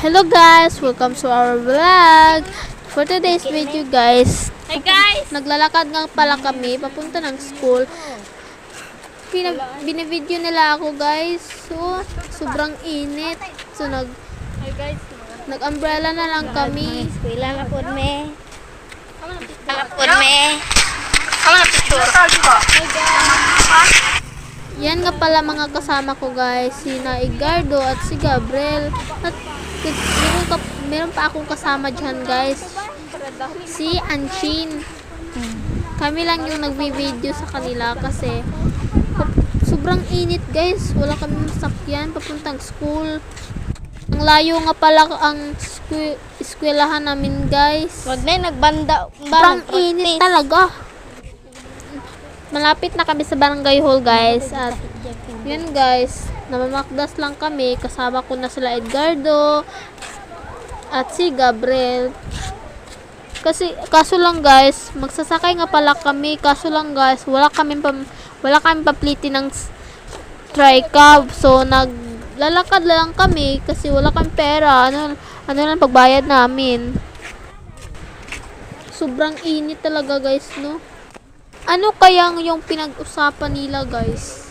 Hello guys, welcome to our vlog. For today's video guys, Hey guys! naglalakad nga pala kami papunta ng school. Binivideo nila ako guys. So, sobrang init. So, Hey guys! nag-umbrella na lang kami. Eskwela na po me. Kamu na picture. Yan nga pala mga kasama ko guys, si Naigardo at si Gabriel. At meron pa akong kasama dyan guys, si Anshin. Kami lang yung nagbi-video sa kanila kasi sobrang init guys. Wala kami masakyan papuntang school. Ang layo nga pala ang eskwelahan namin guys. Wag na nagbanda. Sobrang init talaga. Malapit na kami sa barangay hall guys. At yun guys, namamakdas lang kami. Kasama ko na sila Edgardo at si Gabriel. Kaso lang guys, magsasakay nga pala kami. Kaso lang guys, wala kami papliti ng tri-cab. So naglalakad lang kami kasi wala kami pera. Ano lang pagbayad namin. Sobrang init talaga guys, no? Ano kayang yung pinag-usapan nila guys?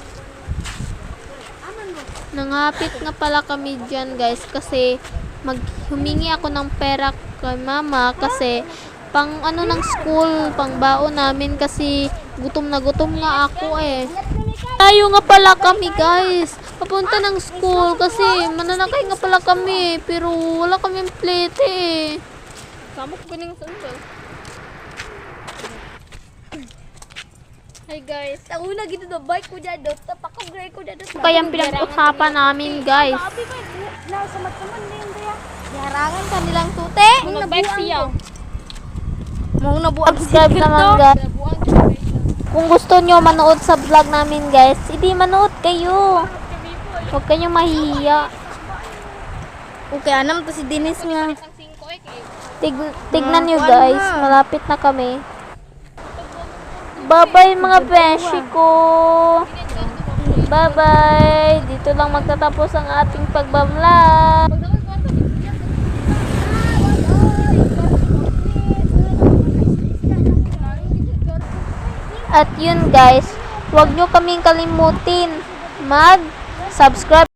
Nangapit nga pala kami dyan guys kasi humingi ako ng pera kay mama kasi pang ano ng school, pang baon namin kasi gutom na gutom nga ako eh. Tayo nga pala kami guys, papunta ng school kasi mananakay nga pala kami pero wala kami plate eh. Kamu ko ning sandal. Hey guys, ako na gito do bike ko dyan do. Tapakagray ko dyan do. Kayang pinag-usapan namin guys. Sabi ko, nasa matsaman na yun kaya. Yarangan ka nilang tute. Mong nabuang ko. Mong nabuang Subscribe naman guys. Kung gusto nyo manood sa vlog namin guys, hindi manood kayo. Huwag kayong mahihiya. Okay, anam to si Dennis nga. Tignan nyo guys, malapit na kami. Bye-bye mga beshi ko. Bye-bye. Dito lang magtatapos ang ating pagbablog. At yun guys, huwag nyo kaming kalimutin mag-subscribe